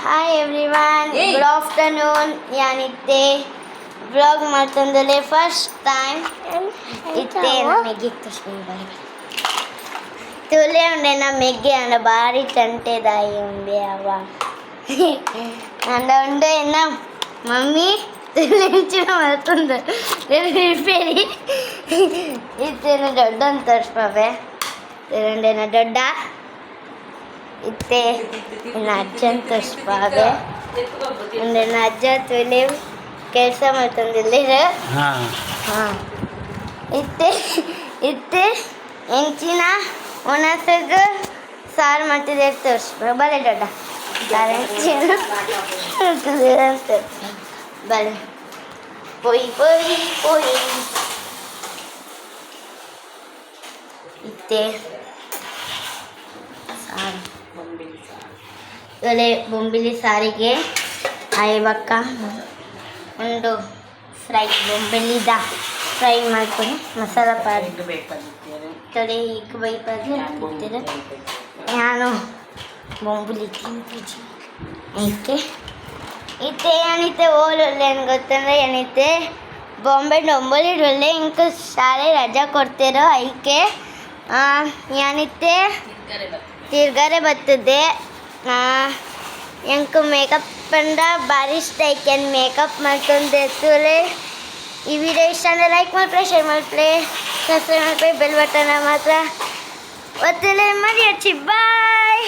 Hi everyone, good afternoon. ಯಾನಿತ್ತೆ blog ಮಾಡ್ತಂದಲೆ first time ಇತ್ತೆ ಮೆಗ್ಗೆ ಕಶ್ಮೀರ್ ಬಾರಿ ತುಲೆ ಉಂಡೆ ನಾ ಮೆಗ್ಗೆ ಅಂಡ ಬಾರಿ ಚಂಟೆದಾಯಿ ಉಂಡೆ ಅವ ಅಂಡ ಉಂಡೆ ಎನ್ನ ಮಮ್ಮಿ ತುಲೆಂಚಿನ ಮಲ್ತಂದ ರಿಪೇರಿ ಇತ್ತೇನು ದೊಡ್ಡ ಅಂತ ತೋರಿಸ್ಬಾವೆ ಉಂಡೆನ ದೊಡ್ಡ ಇತ್ತೆ ನನ್ನ ಅಜ್ಜನ ತೋರಿಸ್ಬಾವೆ ಉಂಡೆ ನನ್ನ ಅಜ್ಜ ತುಲೆ ಕೆಲಸ ಮಾಡ್ತಂದಿಲ್ಲ ಹಾಂ ಇತ್ತೆ ಇತ್ತೆ ಹೆಂಚಿನ ಒಣಸಗ ಸಾರು ಮಾಡ್ತಿದ್ದೆ ತೋರಿಸ್ಬ ಬಲೆ ದೊಡ್ಡ ಸಾರು ಹೆಂಚಿನ ಅಂತ ಬಲೆ ಪೊಯ್ ಪೊಯ್ ಪೊಯ್ ಇತ್ತೆ ಸಾರು ಒಳ್ಳೆ ಬೊಂಬಿಲಿ ಸಾರಿಗೆ ಇವಕ್ಕ ಒಂದು ಫ್ರೈ ಬೊಂಬಿಲಿದ ಫ್ರೈ ಮಾಡ್ಕೊಂಡು ಮಸಾಲ ತಲೆ ಈಗ ಬೈಪಾದ್ರೆ ನಾನು ಬೊಂಬುಲಿ ತಿಂತೀನಿ ಏಕೆ ಇತ್ತೆ ಏನಿತ್ತೆ ಓಲೊಳ್ಳೆ ಏನು ಗೊತ್ತಂದ್ರೆ ಏನಿತ್ತೆ ಬೊಂಬೆ ಡೊಂಬಲಿ ಒಳ್ಳೆ ಇಂಕ ಶಾಲೆ ರಜಾ ಕೊಡ್ತಿರೋ ಐಕೆ ಏನಿತ್ತೆ ತಿರ್ಗಾರೆ ಬರ್ತದೆ ಎಂಕ ಮೇಕಪ್ ಪಂಡ ಭಾರಿ ಇಷ್ಟ ಐಕೆ ಮೇಕಪ್ ಮಾಡ್ಕೊಂಡು ಎತ್ತುಲೆ ಈ ವಿಡಿಯೋ ಇಷ್ಟ ಅಂದರೆ ಲೈಕ್ ಮಾಡ್ರೆ ಶೇರ್ ಮಾಡ್ರೆ ಸಬ್ಸ್ಕ್ರೈಬ್ ಮಾಡ್ರೆ ಬೆಲ್ ಬಟನ್ ಮಾತ್ರ ಒತ್ತಲೆ ಮಾಡಿ ಹಚ್ಚಿ ಬಾಯ್.